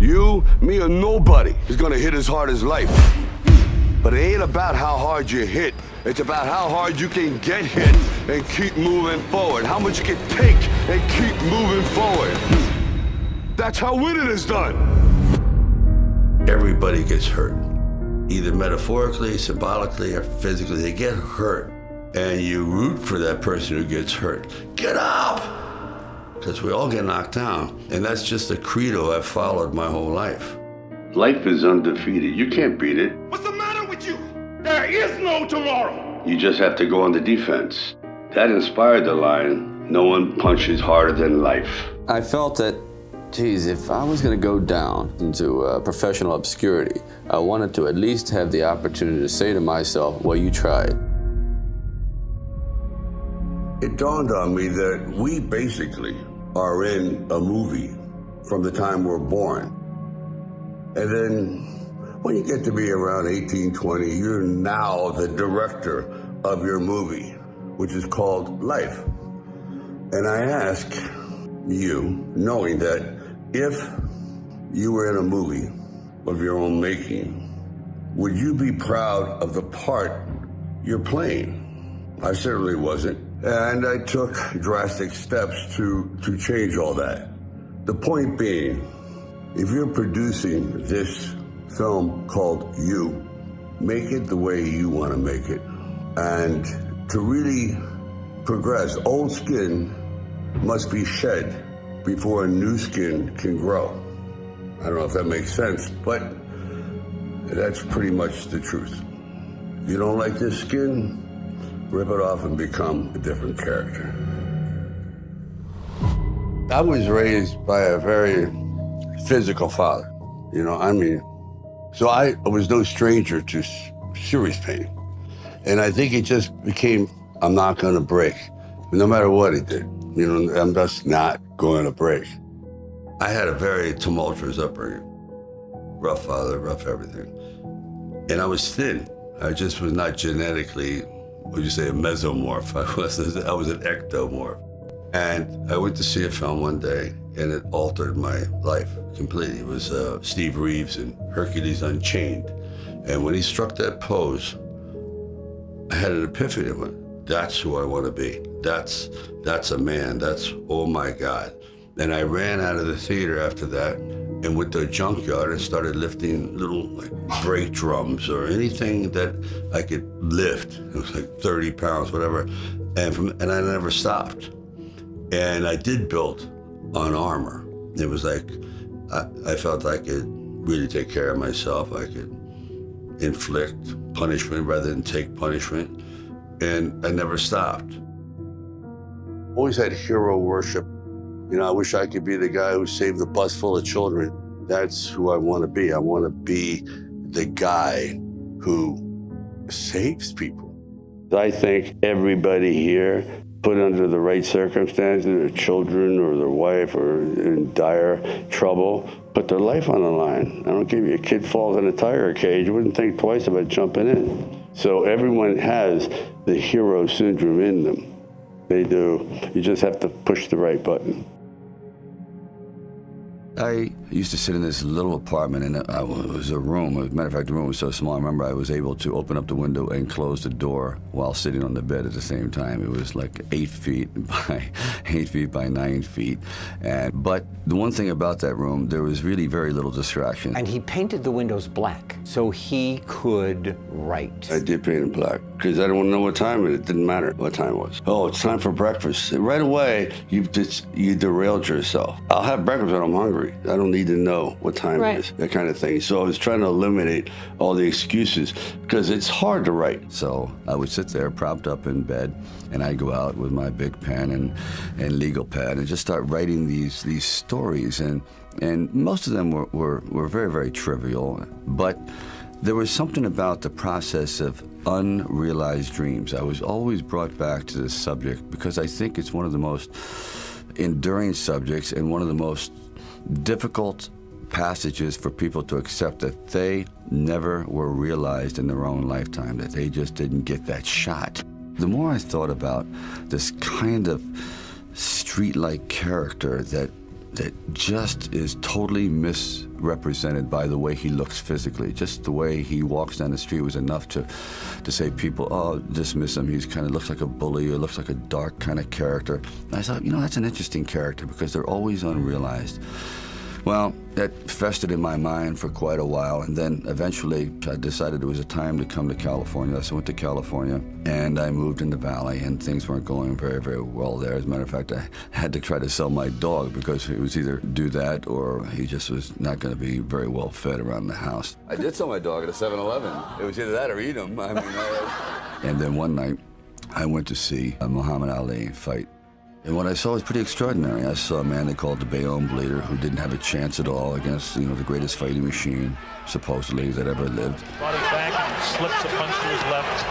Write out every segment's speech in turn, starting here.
You, me, or nobody is gonna hit as hard as life. But it ain't about how hard you hit. It's about how hard you can get hit and keep moving forward. How much you can take and keep moving forward. That's how winning is done. Everybody gets hurt. Either metaphorically, symbolically, or physically. They get hurt. And you root for that person who gets hurt. Get up! Because we all get knocked down. And that's just a credo I've followed my whole life. Life is undefeated. You can't beat it. What's the matter with you? There is no tomorrow. You just have to go on the defense. That inspired the line, no one punches harder than life. I felt that, geez, if I was going to go down into professional obscurity, I wanted to at least have the opportunity to say to myself, well, you tried. It dawned on me that we basically are in a movie from the time we're born. And then when you get to be around 18, 20, you're now the director of your movie, which is called life. And I ask you, knowing that if you were in a movie of your own making, would you be proud of the part you're playing? I certainly wasn't. And I took drastic steps to change all that. The point being, if you're producing this film called You, make it the way you want to make it. And to really progress, old skin must be shed before a new skin can grow. I don't know if that makes sense, but that's pretty much the truth. If you don't like this skin, rip it off and become a different character. I was raised by a very physical father, so I was no stranger to serious pain. And I think it just became, I'm not gonna break, no matter what he did. I'm just not going to break. I had a very tumultuous upbringing. Rough father, rough everything. And I was thin. I just was not genetically, what would you say, a mesomorph. I was an ectomorph. And I went to see a film one day, and it altered my life completely. It was Steve Reeves in Hercules Unchained. And when he struck that pose, I had an epiphany. I went, that's who I want to be. That's a man. That's, oh my God. And I ran out of the theater after that and went to a junkyard and started lifting little brake drums or anything that I could lift. It was like 30 pounds, whatever. And I never stopped. And I did build on armor. It was like, I felt I could really take care of myself. I could inflict punishment rather than take punishment. And I never stopped. Always had hero worship. I wish I could be the guy who saved the bus full of children. That's who I want to be. I want to be the guy who saves people. I think everybody here, put under the right circumstances, their children or their wife are in dire trouble, put their life on the line. I don't give you, a kid falls in a tiger cage, you wouldn't think twice about jumping in. So everyone has the hero syndrome in them. They do. You just have to push the right button. I used to sit in this little apartment, and it was a room. As a matter of fact, the room was so small, I remember I was able to open up the window and close the door while sitting on the bed at the same time. It was like 8 feet by 8 feet by 9 feet. But the one thing about that room, there was really very little distraction. And he painted the windows black so he could write. I did paint it black because I didn't know what time it didn't matter what time it was. Oh, it's time for breakfast. Right away, you derailed yourself. I'll have breakfast when I'm hungry. I don't need to know what time it is, that kind of thing. So I was trying to eliminate all the excuses because it's hard to write. So I would sit there propped up in bed, and I'd go out with my big pen and legal pad and just start writing these stories. And most of them were very, very trivial, but there was something about the process of unrealized dreams. I was always brought back to this subject because I think it's one of the most enduring subjects and one of the most difficult passages for people to accept that they never were realized in their own lifetime, that they just didn't get that shot. The more I thought about this kind of street-like character that that just is totally misrepresented by the way he looks physically. Just the way he walks down the street was enough to say people, oh, dismiss him. He's kind of looks like a bully or looks like a dark kind of character. And I thought, you know, that's an interesting character because they're always unrealized. Well, that festered in my mind for quite a while, and then eventually I decided it was a time to come to California. So I went to California, and I moved in the Valley, and things weren't going very, very well there. As a matter of fact, I had to try to sell my dog because it was either do that or he just was not going to be very well fed around the house. I did sell my dog at a 7-Eleven. It was either that or eat him. I mean, And then one night, I went to see Muhammad Ali fight. And what I saw was pretty extraordinary. I saw a man they called the 𝓐𝓷𝓽𝓱𝓸𝓷 who didn't have a chance at all against, you know, the greatest fighting machine, supposedly, that ever lived. Brought his back, slips a punch to his left.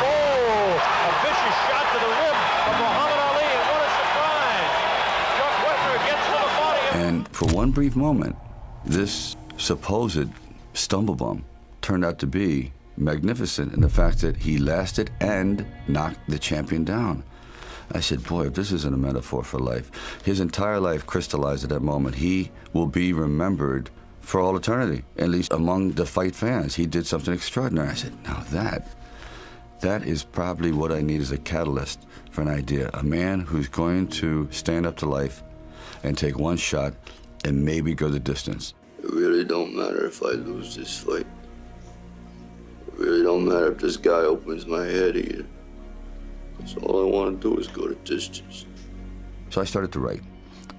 Oh, a vicious shot to the rib from Muhammad Ali, and what a surprise! Chuck Wepner gets to the body. And for one brief moment, this supposed stumble bum turned out to be magnificent in the fact that he lasted and knocked the champion down. I said, boy, if this isn't a metaphor for life, his entire life crystallized at that moment. He will be remembered for all eternity, at least among the fight fans. He did something extraordinary. I said, now that is probably what I need as a catalyst for an idea. A man who's going to stand up to life and take one shot and maybe go the distance. It really don't matter if I lose this fight. It really don't matter if this guy opens my head either. So all I want to do is go the distance. So I started to write,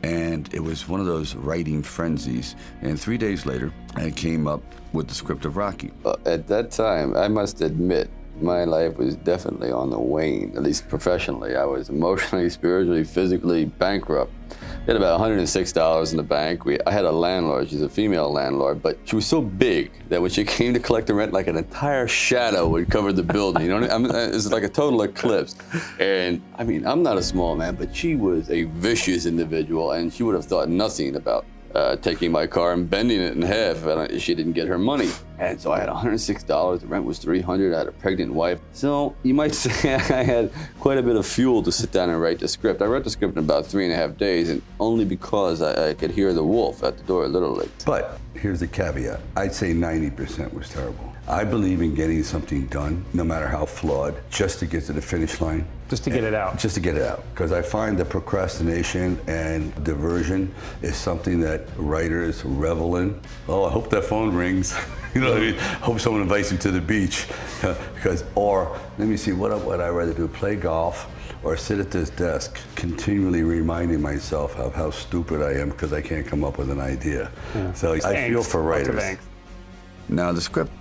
and it was one of those writing frenzies. And 3 days later, I came up with the script of Rocky. At that time, I must admit, my life was definitely on the wane, at least professionally. I was emotionally, spiritually, physically bankrupt. We had about $106 in the bank. I had a landlord, she's a female landlord, but she was so big that when she came to collect the rent, like an entire shadow would cover the building. You know, it was like a total eclipse. And I mean, I'm not a small man, but she was a vicious individual, and she would have thought nothing about taking my car and bending it in half if she didn't get her money. And so I had $106, the rent was $300, I had a pregnant wife. So you might say I had quite a bit of fuel to sit down and write the script. I wrote the script in about 3.5 days, and only because I could hear the wolf at the door, literally. But here's the caveat. I'd say 90% was terrible. I believe in getting something done, no matter how flawed, just to get to the finish line. Just to get it out. Just to get it out. Because I find that procrastination and diversion is something that writers revel in. Oh, I hope that phone rings. You know what I mean? Hope someone invites you to the beach. Or, let me see, what would I rather do? Play golf or sit at this desk continually reminding myself of how stupid I am because I can't come up with an idea. Yeah. So I feel for writers. Now, the script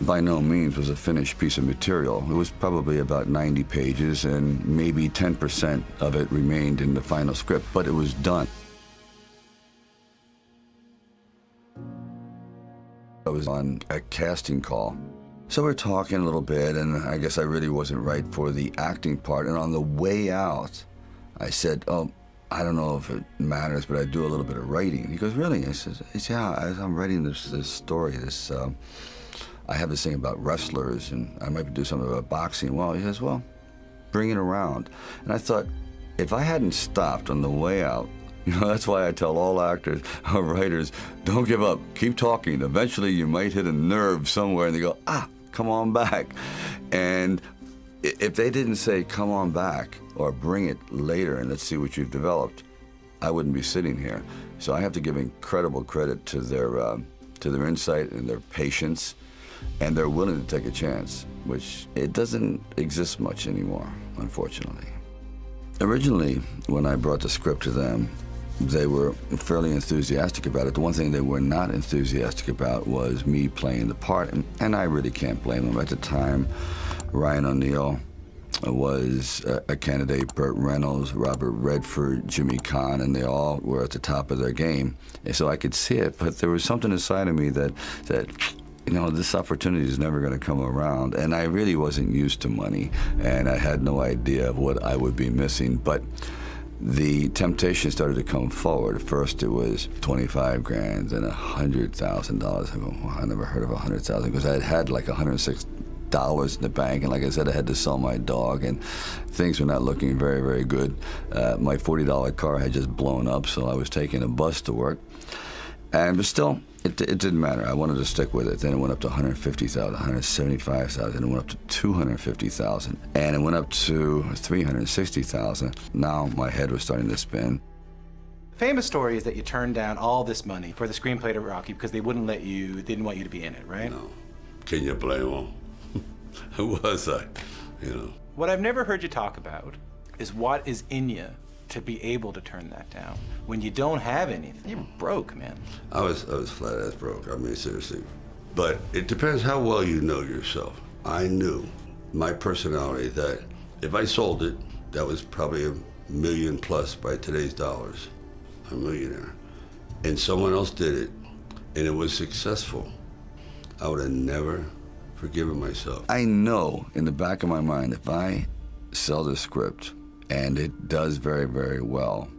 by no means was a finished piece of material. It was probably about 90 pages, and maybe 10% of it remained in the final script, but it was done. I was on a casting call. So we're talking a little bit, and I guess I really wasn't right for the acting part. And on the way out, I said, oh, I don't know if it matters, but I do a little bit of writing. He goes, really? I said, yeah, as I'm writing this story, I have this thing about wrestlers, and I might do something about boxing. Well, he says, well, bring it around. And I thought, if I hadn't stopped on the way out, you know, that's why I tell all actors or writers, don't give up, keep talking. Eventually you might hit a nerve somewhere and they go, come on back. And if they didn't say, come on back, or bring it later and let's see what you've developed, I wouldn't be sitting here. So I have to give incredible credit to their insight and their patience, and they're willing to take a chance, which it doesn't exist much anymore, unfortunately. Originally, when I brought the script to them, they were fairly enthusiastic about it. The one thing they were not enthusiastic about was me playing the part, and I really can't blame them. At the time, Ryan O'Neal was a candidate, Burt Reynolds, Robert Redford, Jimmy Caan, and they all were at the top of their game. And so I could see it, but there was something inside of me that you know, this opportunity is never going to come around. And I really wasn't used to money, and I had no idea of what I would be missing. But the temptation started to come forward. First, it was 25 grand, then $100,000. I go, well, I never heard of 100,000 because I had like $106 dollars in the bank, and like I said, I had to sell my dog, and things were not looking very, very good. My $40 car had just blown up, so I was taking a bus to work. But still, it didn't matter. I wanted to stick with it. Then it went up to $150,000, $175,000, and it went up to $250,000, and it went up to $360,000. Now my head was starting to spin. The famous story is that you turned down all this money for the screenplay to Rocky because they wouldn't let you, they didn't want you to be in it, right? No. Can you blame them? Who was I? You know. What I've never heard you talk about is what is in you to be able to turn that down. When you don't have anything, you're broke, man. I was flat ass broke. I mean, seriously. But it depends how well you know yourself. I knew my personality that if I sold it, that was probably $1 million plus by today's dollars. A millionaire. And someone else did it, and it was successful. I would have never forgiven myself. I know in the back of my mind, if I sell this script and it does very, very well,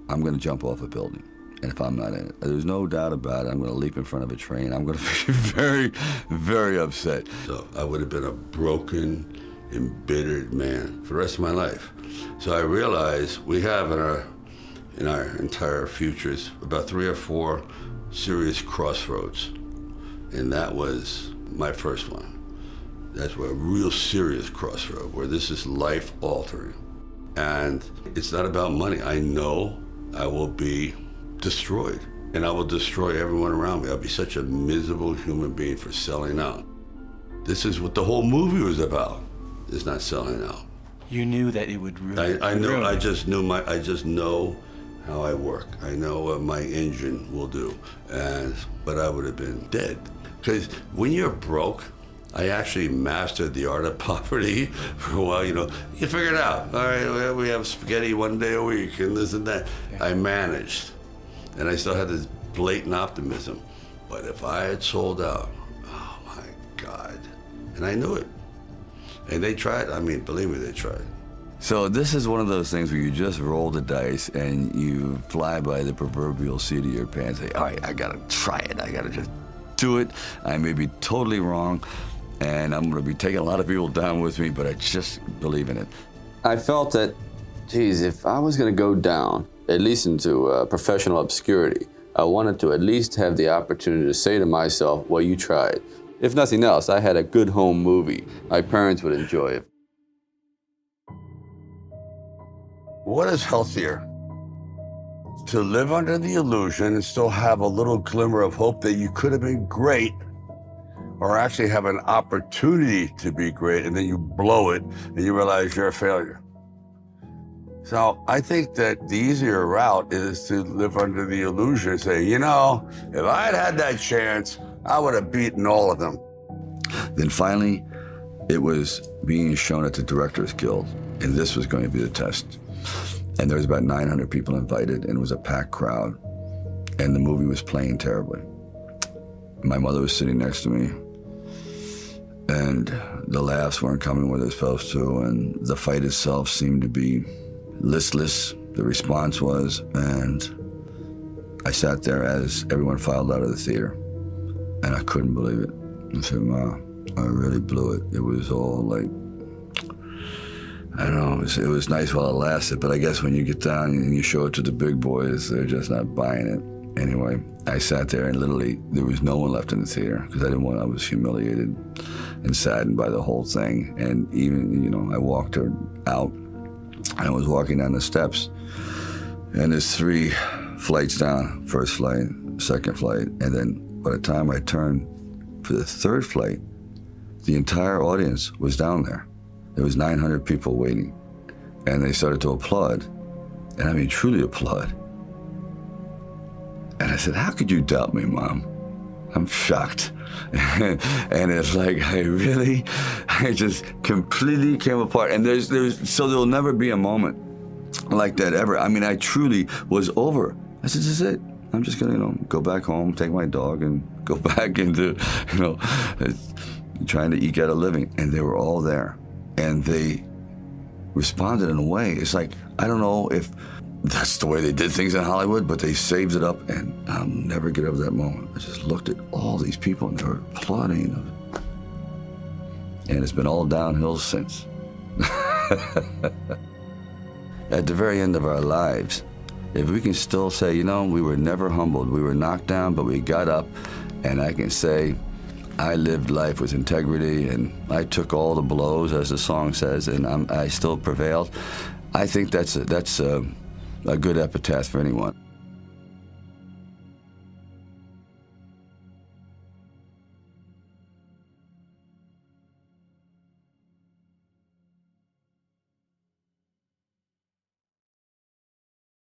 I'm going to jump off a building. And if I'm not in it, there's no doubt about it, I'm going to leap in front of a train. I'm going to be very, very upset. So I would have been a broken, embittered man for the rest of my life. So I realized we have in our entire futures about 3 or 4 serious crossroads. And that was my first one. That's where a real serious crossroad, where this is life altering. And it's not about money. I know I will be destroyed, and I will destroy everyone around me. I'll be such a miserable human being for selling out. This is what the whole movie was about, is not selling out. You knew that it would ruin. I know, I just know how I work. I know what my engine will do, but I would have been dead. Because when you're broke, I actually mastered the art of poverty for a while. You know, you figure it out. All right, we have spaghetti 1 day a week and this and that. Yeah. I managed, and I still had this blatant optimism. But if I had sold out, oh my God, and I knew it. And they tried. I mean, believe me, they tried. So this is one of those things where you just roll the dice and you fly by the proverbial seat of your pants. Say, all right, I gotta try it. I gotta just do it. I may be totally wrong, and I'm gonna be taking a lot of people down with me, but I just believe in it. I felt that, geez, if I was gonna go down, at least into professional obscurity, I wanted to at least have the opportunity to say to myself, well, you tried. If nothing else, I had a good home movie. My parents would enjoy it. What is healthier? To live under the illusion and still have a little glimmer of hope that you could have been great, or actually have an opportunity to be great and then you blow it and you realize you're a failure. So I think that the easier route is to live under the illusion and say, you know, if I had had that chance, I would have beaten all of them. Then finally, it was being shown at the Directors Guild, and this was going to be the test. And there was about 900 people invited, and it was a packed crowd, and the movie was playing terribly. My mother was sitting next to me, and the laughs weren't coming where they're supposed to, and the fight itself seemed to be listless, the response was, and I sat there as everyone filed out of the theater, and I couldn't believe it. I said, Ma, I really blew it. It was all like, I don't know, it was nice while it lasted, but I guess when you get down and you show it to the big boys, they're just not buying it. Anyway, I sat there and literally there was no one left in the theater because I was humiliated and saddened by the whole thing. And even, you know, I walked her out and I was walking down the steps and there's 3 flights down, first flight, second flight, and then by the time I turned for the 3rd flight, the entire audience was down there. There was 900 people waiting, and they started to applaud, and I mean truly applaud. And I said, how could you doubt me, Mom? I'm shocked. And it's like, I just completely came apart. And so there'll never be a moment like that ever. I mean, I truly was over. I said, this is it. I'm just gonna, go back home, take my dog, and go back into, trying to eke out a living. And they were all there. And they responded in a way, it's like, I don't know if that's the way they did things in Hollywood, but they saved it up, and I'll never get over that moment. I just looked at all these people, and they were applauding. and it's been all downhill since. At the very end of our lives, if we can still say, you know, we were never humbled, we were knocked down, but we got up, and I can say, I lived life with integrity, and I took all the blows, as the song says, and I still prevailed. I think that's a good epitaph for anyone.